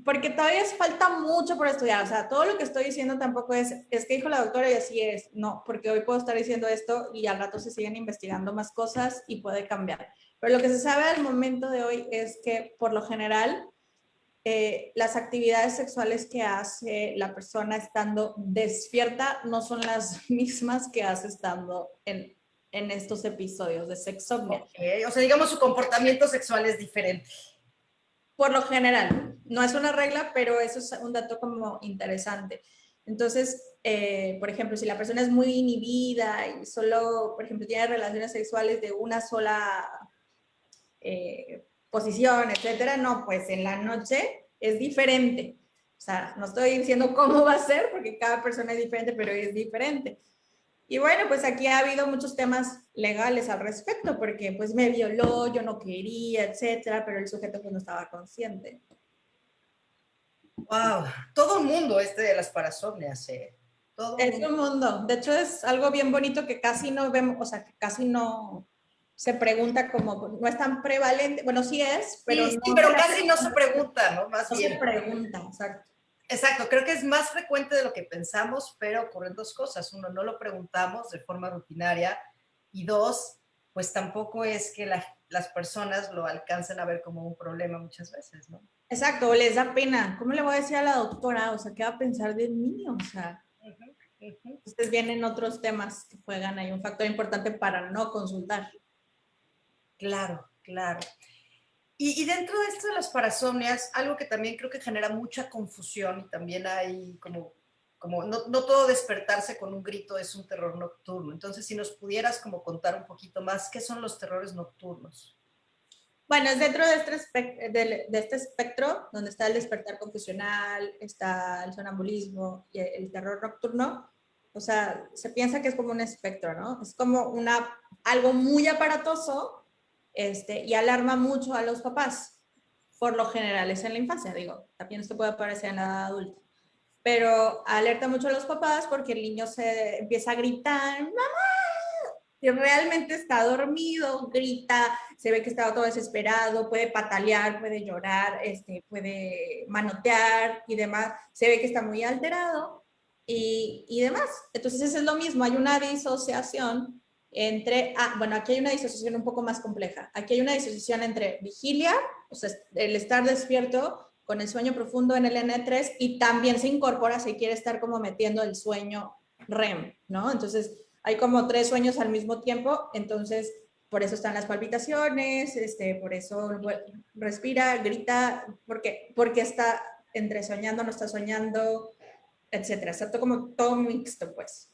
porque todavía falta mucho por estudiar. O sea, todo lo que estoy diciendo tampoco es que dijo la doctora y así es. No, porque hoy puedo estar diciendo esto y al rato se siguen investigando más cosas y puede cambiar. Pero lo que se sabe al momento de hoy es que por lo general las actividades sexuales que hace la persona estando despierta no son las mismas que hace estando en estos episodios de sexomnia. Okay. O sea, digamos, su comportamiento sexual es diferente. Por lo general, no es una regla, pero eso es un dato como interesante. Entonces, por ejemplo, si la persona es muy inhibida y solo, por ejemplo, tiene relaciones sexuales de una sola posición, etcétera, no, pues en la noche es diferente. O sea, no estoy diciendo cómo va a ser, porque cada persona es diferente, pero es diferente. Y bueno, pues aquí ha habido muchos temas legales al respecto, porque pues me violó, yo no quería, etcétera, pero el sujeto pues no estaba consciente. Wow, todo el mundo de las parasomnias, Todo Es un mundo. De hecho, es algo bien bonito que casi no vemos, o sea, que casi no se pregunta como, no es tan prevalente. Bueno, sí es, pero Sí, no sí, se pero la casi no se pregunta, ¿no? Más no se bien. pregunta, exacto. Exacto, creo que es más frecuente de lo que pensamos, pero ocurren dos cosas. Uno, no lo preguntamos de forma rutinaria y dos, pues tampoco es que las personas lo alcancen a ver como un problema muchas veces, ¿no? Exacto, o les da pena. ¿Cómo le voy a decir a la doctora? O sea, ¿qué va a pensar de mí? O sea, entonces vienen otros temas que juegan ahí un factor importante para no consultar. Claro, claro. Y dentro de esto de las parasomnias, algo que también creo que genera mucha confusión y también hay como no todo despertarse con un grito es un terror nocturno. Entonces, si nos pudieras como contar un poquito más, ¿qué son los terrores nocturnos? Bueno, es dentro de este espectro donde está el despertar confusional, está el sonambulismo y el terror nocturno. O sea, se piensa que es como un espectro, ¿no? Es como algo muy aparatoso y alarma mucho a los papás. Por lo general es en la infancia, digo, también esto puede aparecer en la edad adulta. Pero alerta mucho a los papás porque el niño se empieza a gritar, si realmente está dormido, grita, se ve que está todo desesperado, puede patalear, puede llorar, puede manotear y demás, se ve que está muy alterado y demás. Entonces, eso es lo mismo, hay una disociación entre, bueno, aquí hay una disociación un poco más compleja. Aquí hay una disociación entre vigilia, o sea, el estar despierto con el sueño profundo en el N3 y también se incorpora, se quiere estar como metiendo el sueño REM, ¿no? Entonces, hay como 3 sueños al mismo tiempo, entonces por eso están las palpitaciones, por eso respira, grita, porque está entre soñando, no está soñando, etcétera. Está todo como todo mixto, pues.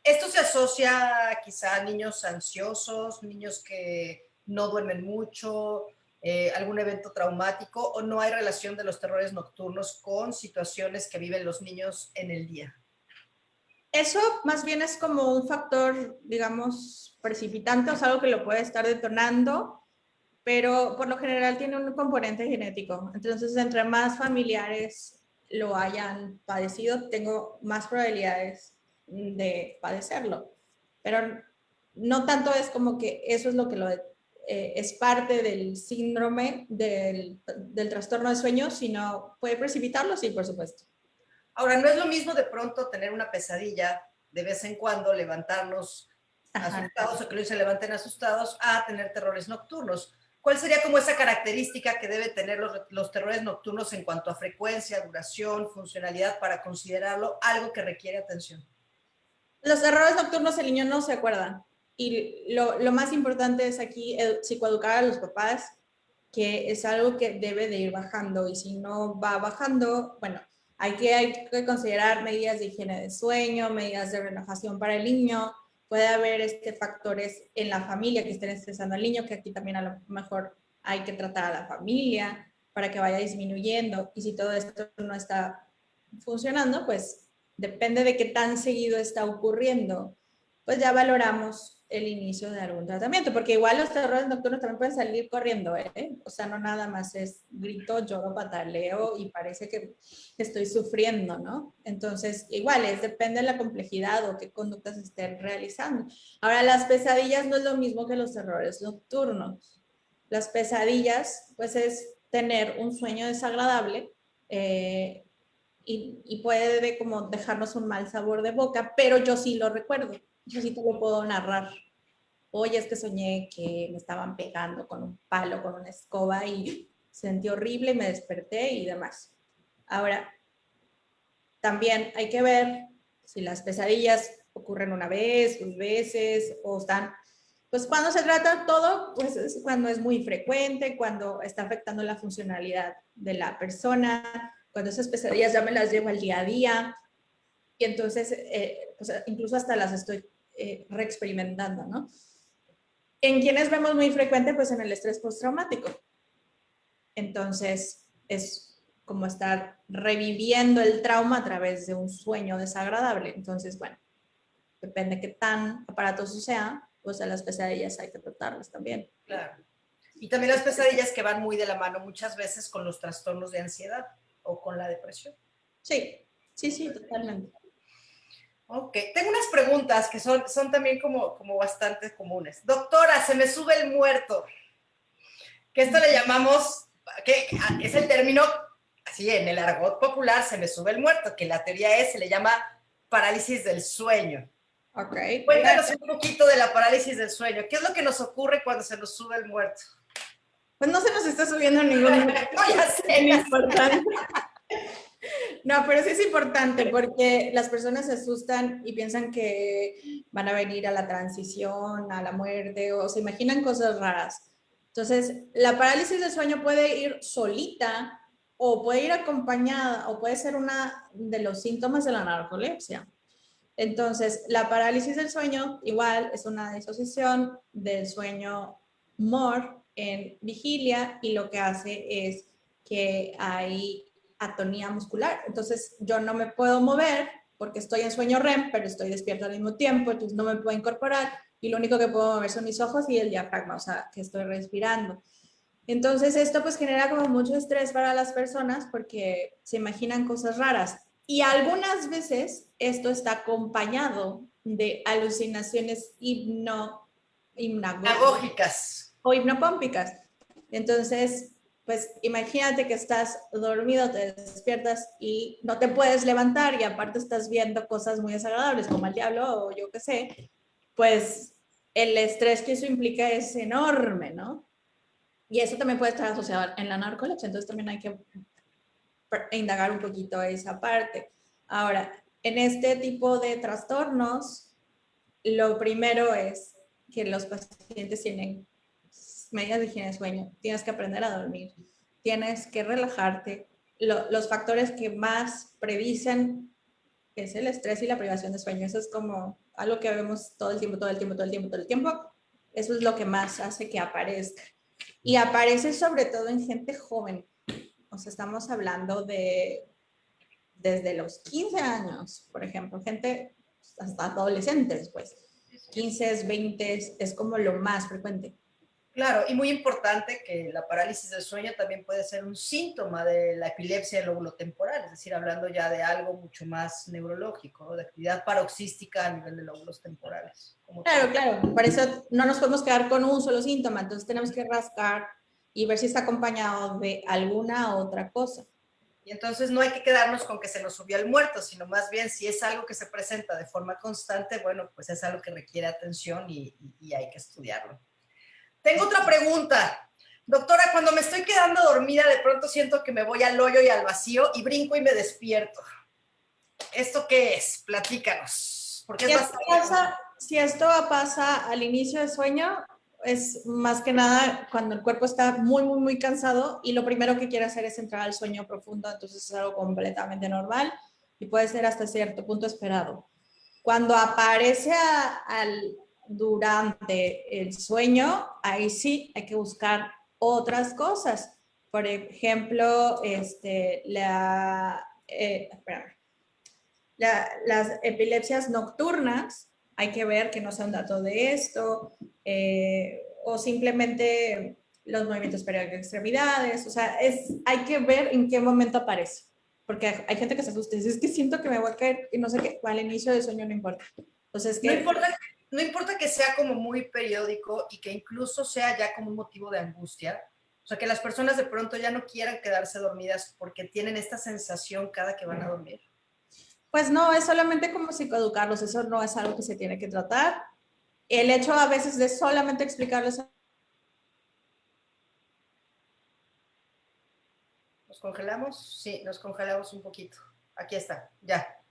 Esto se asocia quizá a niños ansiosos, niños que no duermen mucho, algún evento traumático, o no hay relación de los terrores nocturnos con situaciones que viven los niños en el día. Eso más bien es como un factor, digamos, precipitante, o sea, algo que lo puede estar detonando, pero por lo general tiene un componente genético. Entonces, entre más familiares lo hayan padecido, tengo más probabilidades de padecerlo. Pero no tanto es como que eso es lo que es parte del síndrome del trastorno de sueño, sino puede precipitarlo, sí, por supuesto. Ahora, no es lo mismo de pronto tener una pesadilla de vez en cuando, levantarnos asustados o que los se levanten asustados, a tener terrores nocturnos. ¿Cuál sería como esa característica que debe tener los terrores nocturnos en cuanto a frecuencia, duración, funcionalidad para considerarlo algo que requiere atención? Los errores nocturnos el niño no se acuerda. Y lo más importante es aquí psicoeducar a los papás, que es algo que debe de ir bajando. Y si no va bajando, bueno, hay que considerar medidas de higiene de sueño, medidas de relajación para el niño. Puede haber factores en la familia que estén estresando al niño, que aquí también a lo mejor hay que tratar a la familia para que vaya disminuyendo. Y si todo esto no está funcionando, pues depende de qué tan seguido está ocurriendo, pues ya valoramos el inicio de algún tratamiento, porque igual los terrores nocturnos también pueden salir corriendo, ¿eh? O sea, no nada más es grito, lloro, pataleo y parece que estoy sufriendo, ¿no? Entonces, igual depende de la complejidad o qué conductas estén realizando. Ahora, las pesadillas no es lo mismo que los terrores nocturnos. Las pesadillas, pues es tener un sueño desagradable, y puede como dejarnos un mal sabor de boca, pero yo sí lo recuerdo, yo sí te lo puedo narrar. Oye, es que soñé que me estaban pegando con un palo, con una escoba y sentí horrible y me desperté y demás. Ahora, también hay que ver si las pesadillas ocurren una vez, 2 veces o están. Pues cuando se trata todo, pues es cuando es muy frecuente, cuando está afectando la funcionalidad de la persona, cuando esas pesadillas ya me las llevo al día a día. y entonces pues incluso hasta las estoy reexperimentando, ¿no? ¿En quienes vemos muy frecuente? Pues en el estrés postraumático. Entonces, es como estar reviviendo el trauma a través de un sueño desagradable. Entonces, bueno, depende qué tan aparatoso sea, pues a las pesadillas hay que tratarlas también. Claro. Y también las pesadillas que van muy de la mano muchas veces con los trastornos de ansiedad o con la depresión. Sí, sí, sí, totalmente. Ok, tengo unas preguntas que son también como bastante comunes. Doctora, se me sube el muerto. Que esto le llamamos, que es el término, así en el argot popular, se me sube el muerto, que la teoría se le llama parálisis del sueño. Ok. Cuéntanos un poquito de la parálisis del sueño. ¿Qué es lo que nos ocurre cuando se nos sube el muerto? Pues no se nos está subiendo ningún no, ya sé, ya importante. No, pero sí es importante porque las personas se asustan y piensan que van a venir a la transición, a la muerte, o se imaginan cosas raras. Entonces, la parálisis del sueño puede ir solita o puede ir acompañada o puede ser una de los síntomas de la narcolepsia. Entonces, la parálisis del sueño igual es una disociación del sueño MOR en vigilia y lo que hace es que hay atonía muscular. Entonces, yo no me puedo mover porque estoy en sueño REM, pero estoy despierto al mismo tiempo, entonces no me puedo incorporar y lo único que puedo mover son mis ojos y el diafragma, o sea, que estoy respirando. Entonces, esto pues genera como mucho estrés para las personas porque se imaginan cosas raras. Y algunas veces esto está acompañado de alucinaciones hipnagógicas o hipnopómpicas. Entonces, pues imagínate que estás dormido, te despiertas y no te puedes levantar y aparte estás viendo cosas muy desagradables como el diablo o yo qué sé, pues el estrés que eso implica es enorme, ¿no? Y eso también puede estar asociado en la narcolepsia, entonces también hay que indagar un poquito esa parte. Ahora, en este tipo de trastornos, lo primero es que los pacientes tienen medidas de higiene de sueño, tienes que aprender a dormir, tienes que relajarte. Los factores que más predicen es el estrés y la privación de sueño. Eso es como algo que vemos todo el tiempo, todo el tiempo, todo el tiempo, todo el tiempo. Eso es lo que más hace que aparezca. Y aparece sobre todo en gente joven. O sea, estamos hablando de desde los 15 años, por ejemplo, gente hasta adolescentes, pues. 15, 20 es como lo más frecuente. Claro, y muy importante que la parálisis del sueño también puede ser un síntoma de la epilepsia del lóbulo temporal, es decir, hablando ya de algo mucho más neurológico, ¿no? De actividad paroxística a nivel de lóbulos temporales. Claro, claro, por eso no nos podemos quedar con un solo síntoma, entonces tenemos que rascar y ver si está acompañado de alguna otra cosa. Y entonces no hay que quedarnos con que se nos subió el muerto, sino más bien si es algo que se presenta de forma constante, bueno, pues es algo que requiere atención y hay que estudiarlo. Tengo otra pregunta. Doctora, cuando me estoy quedando dormida, de pronto siento que me voy al hoyo y al vacío y brinco y me despierto. ¿Esto qué es? Platícanos. Porque si esto pasa al inicio del sueño, es más que nada cuando el cuerpo está muy, muy, muy cansado y lo primero que quiere hacer es entrar al sueño profundo, entonces es algo completamente normal y puede ser hasta cierto punto esperado. Cuando aparece durante el sueño, ahí sí hay que buscar otras cosas. Por ejemplo, las epilepsias nocturnas, hay que ver que no sea un dato de esto, o simplemente los movimientos periódicos de extremidades, o sea, hay que ver en qué momento aparece, porque hay gente que se asusta y dice, es que siento que me voy a caer y no sé qué, al inicio del sueño no importa. Entonces, no importa que sea como muy periódico y que incluso sea ya como un motivo de angustia, o sea, que las personas de pronto ya no quieran quedarse dormidas porque tienen esta sensación cada que van a dormir. Pues no, es solamente como psicoeducarlos, eso no es algo que se tiene que tratar. El hecho a veces de solamente explicarles. ¿Nos congelamos? Sí, nos congelamos un poquito. Aquí está, ya.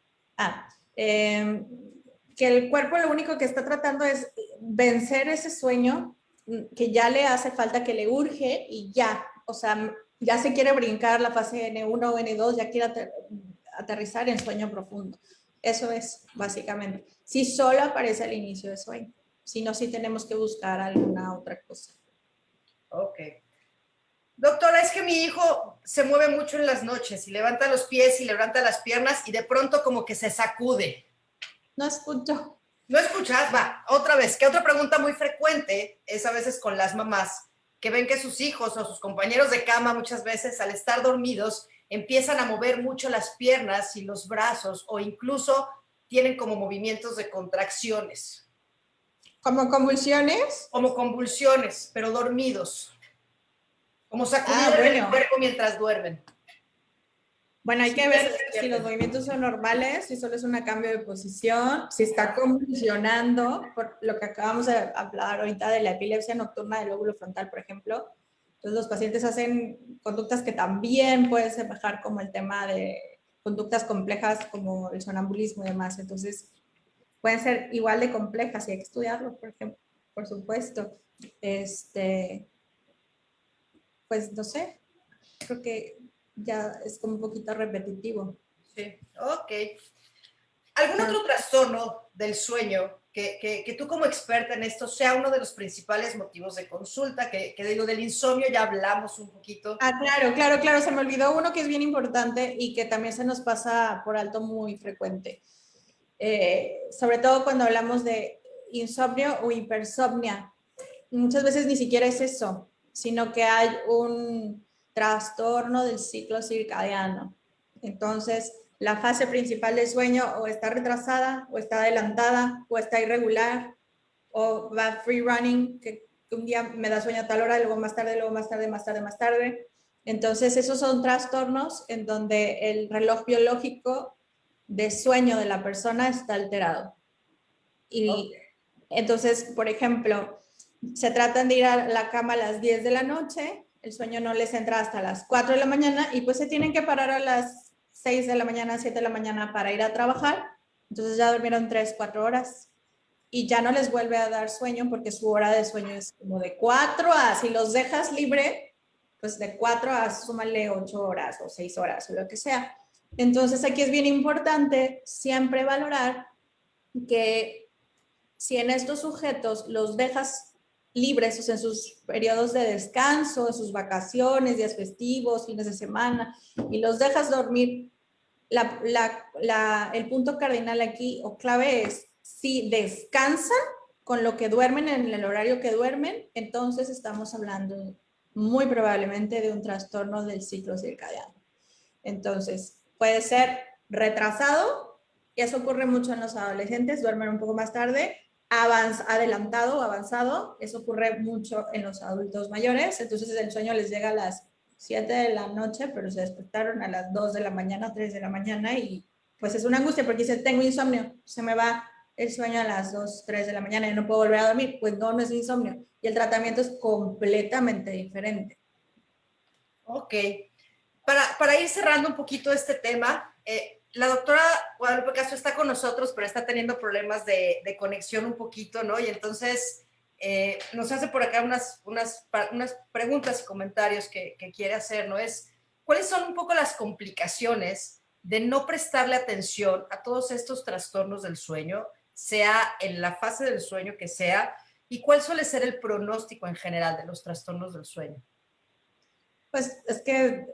Que el cuerpo lo único que está tratando es vencer ese sueño que ya le hace falta, que le urge y ya, o sea, ya se quiere brincar la fase N1 o N2, ya quiere aterrizar en sueño profundo. Eso es, básicamente. Si solo aparece al inicio de sueño, si no, sí tenemos que buscar alguna otra cosa. Ok. Doctora, es que mi hijo se mueve mucho en las noches y levanta los pies y levanta las piernas y de pronto como que se sacude. No escucho. ¿No escuchas? Va, otra vez, que otra pregunta muy frecuente es a veces con las mamás que ven que sus hijos o sus compañeros de cama muchas veces al estar dormidos empiezan a mover mucho las piernas y los brazos o incluso tienen como movimientos de contracciones. ¿Como convulsiones? Como convulsiones, pero dormidos. Como sacudidas Bueno. del cuerpo mientras duermen. Bueno, hay que ver si los movimientos son normales, si solo es un cambio de posición, si está convulsionando, por lo que acabamos de hablar ahorita de la epilepsia nocturna del lóbulo frontal, por ejemplo. Entonces, los pacientes hacen conductas que también pueden semejar como el tema de conductas complejas como el sonambulismo y demás. Entonces, pueden ser igual de complejas y hay que estudiarlo, por ejemplo, por supuesto. Pues no sé, creo que ya es como un poquito repetitivo. Sí, ok. ¿Algún otro trastorno del sueño que tú como experta en esto sea uno de los principales motivos de consulta? Que digo, del insomnio ya hablamos un poquito. Claro, se me olvidó uno que es bien importante y que también se nos pasa por alto muy frecuente. Sobre todo cuando hablamos de insomnio o hipersomnia. Muchas veces ni siquiera es eso, sino que hay un trastorno del ciclo circadiano. Entonces, la fase principal del sueño o está retrasada, o está adelantada, o está irregular, o va free running, que un día me da sueño a tal hora, luego más tarde, luego más tarde, más tarde, más tarde. Entonces, esos son trastornos en donde el reloj biológico de sueño de la persona está alterado. Y entonces, por ejemplo, se tratan de ir a la cama a las 10 de la noche, el sueño no les entra hasta las 4 de la mañana y pues se tienen que parar a las 6 de la mañana, 7 de la mañana para ir a trabajar. Entonces ya durmieron 3, 4 horas y ya no les vuelve a dar sueño porque su hora de sueño es como de 4 a, si los dejas libre, pues de 4 a súmale 8 horas o 6 horas o lo que sea. Entonces aquí es bien importante siempre valorar que si en estos sujetos los dejas libres, o sea, en sus periodos de descanso, en sus vacaciones, días festivos, fines de semana, y los dejas dormir, el punto cardinal aquí o clave es si descansan con lo que duermen en el horario que duermen, entonces estamos hablando muy probablemente de un trastorno del ciclo circadiano. Entonces, puede ser retrasado, y eso ocurre mucho en los adolescentes, duermen un poco más tarde, adelantado o avanzado, eso ocurre mucho en los adultos mayores, entonces el sueño les llega a las 7 de la noche, pero se despertaron a las 2 de la mañana, 3 de la mañana y pues es una angustia porque dice, tengo insomnio, se me va el sueño a las 2, 3 de la mañana y no puedo volver a dormir, pues no, no es insomnio y el tratamiento es completamente diferente. Ok. Para ir cerrando un poquito este tema, la doctora Guadalupe Castro está con nosotros, pero está teniendo problemas de conexión un poquito, ¿no? Y entonces nos hace por acá unas preguntas y comentarios que quiere hacer, ¿no? ¿Cuáles son un poco las complicaciones de no prestarle atención a todos estos trastornos del sueño, sea en la fase del sueño que sea, y cuál suele ser el pronóstico en general de los trastornos del sueño? Pues es que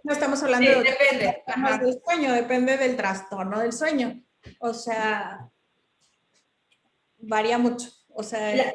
no estamos hablando sí, de trastornos del sueño, depende del trastorno del sueño. O sea, varía mucho. O sea,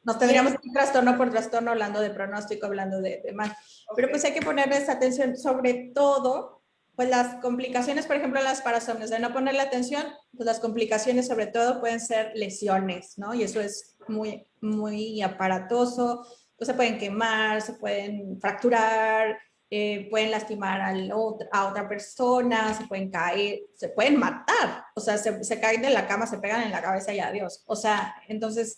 nos tendríamos que ir trastorno por trastorno hablando de pronóstico, hablando de más. Pero pues hay que ponerles atención, sobre todo, pues las complicaciones, por ejemplo, las parasomnias, de no ponerle atención, pues las complicaciones sobre todo pueden ser lesiones, ¿no? Y eso es muy, muy aparatoso. Pues se pueden quemar, se pueden fracturar, pueden lastimar a otra persona, se pueden caer, se pueden matar. O sea, se caen de la cama, se pegan en la cabeza y adiós. O sea, entonces,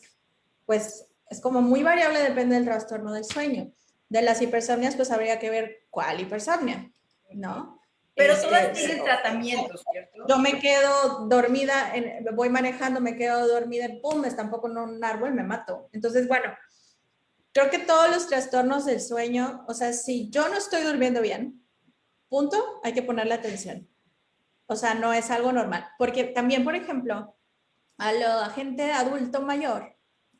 pues es como muy variable, depende del trastorno del sueño. De las hipersomnias, pues habría que ver cuál hipersomnia, ¿no? Pero todas tienen tratamientos, ¿cierto? Yo me quedo dormida, voy manejando, me quedo dormida, pum, me estampo con un árbol, me mato. Entonces, bueno, creo que todos los trastornos del sueño, o sea, si yo no estoy durmiendo bien, punto, hay que ponerle atención. O sea, no es algo normal. Porque también, por ejemplo, a la gente adulto mayor,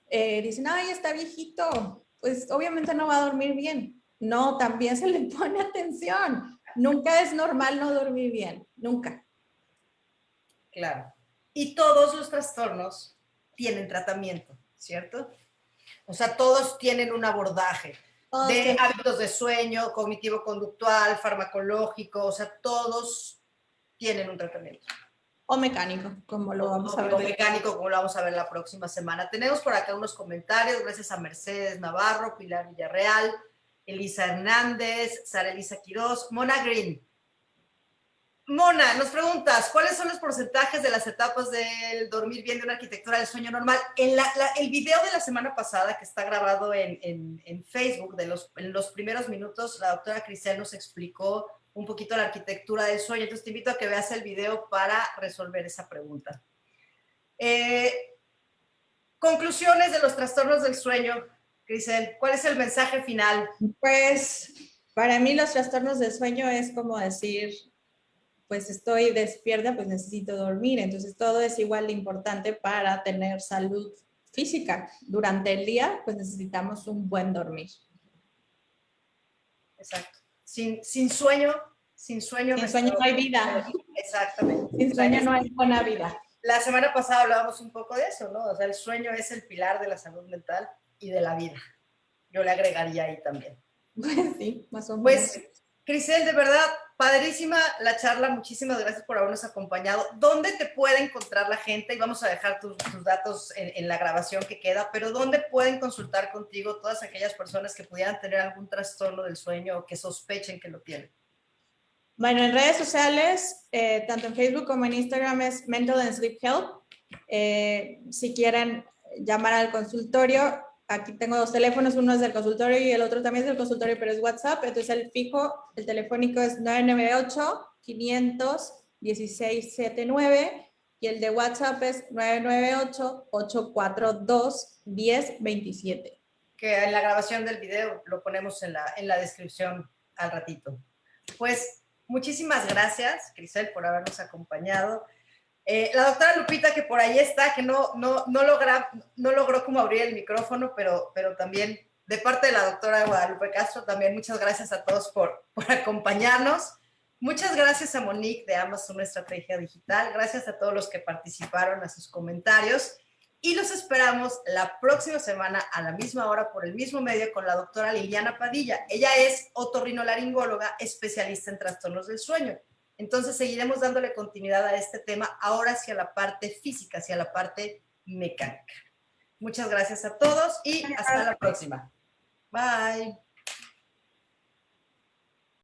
dicen, ay, está viejito, pues obviamente no va a dormir bien. No, también se le pone atención. Nunca es normal no dormir bien, nunca. Claro. Y todos los trastornos tienen tratamiento, ¿cierto? O sea, todos tienen un abordaje de hábitos de sueño, cognitivo-conductual, farmacológico, o sea, todos tienen un tratamiento. O mecánico, como lo vamos a ver. O mecánico, como lo vamos a ver la próxima semana. Tenemos por acá unos comentarios, gracias a Mercedes Navarro, Pilar Villarreal, Elisa Hernández, Sara Elisa Quiroz, Mona Green. Mona, nos preguntas, ¿cuáles son los porcentajes de las etapas del dormir bien de una arquitectura del sueño normal? El video de la semana pasada, que está grabado en Facebook, en los primeros minutos, la doctora Crisel nos explicó un poquito la arquitectura del sueño. Entonces te invito a que veas el video para resolver esa pregunta. Conclusiones de los trastornos del sueño, Crisel. ¿Cuál es el mensaje final? Pues para mí los trastornos del sueño es como decir, pues estoy despierta, pues necesito dormir. Entonces todo es igual de importante para tener salud física. Durante el día, pues necesitamos un buen dormir. Exacto. Sin sueño no hay vida. Exactamente. Sin sueño no hay buena vida. La semana pasada hablábamos un poco de eso, ¿no? O sea, el sueño es el pilar de la salud mental y de la vida. Yo le agregaría ahí también. Pues sí, más o menos. Pues, Crisel, de verdad, padrísima la charla. Muchísimas gracias por habernos acompañado. ¿Dónde te puede encontrar la gente? Y vamos a dejar tus datos en la grabación que queda, pero ¿dónde pueden consultar contigo todas aquellas personas que pudieran tener algún trastorno del sueño o que sospechen que lo tienen? Bueno, en redes sociales, tanto en Facebook como en Instagram es Mental and Sleep Health. Si quieren llamar al consultorio, aquí tengo dos teléfonos, uno es del consultorio y el otro también es del consultorio, pero es WhatsApp. Entonces el fijo, el telefónico es 998-500-1679 y el de WhatsApp es 998-842-1027. Que en la grabación del video lo ponemos en la descripción al ratito. Pues muchísimas gracias, Crisel, por habernos acompañado. La doctora Lupita, que por ahí está, que no logró como abrir el micrófono, pero también de parte de la doctora Guadalupe Castro, también muchas gracias a todos por acompañarnos. Muchas gracias a Monique de Amazon Estrategia Digital. Gracias a todos los que participaron, a sus comentarios. Y los esperamos la próxima semana a la misma hora por el mismo medio con la doctora Liliana Padilla. Ella es otorrinolaringóloga, especialista en trastornos del sueño. Entonces seguiremos dándole continuidad a este tema ahora hacia la parte física, hacia la parte mecánica. Muchas gracias a todos y hasta la próxima. Bye.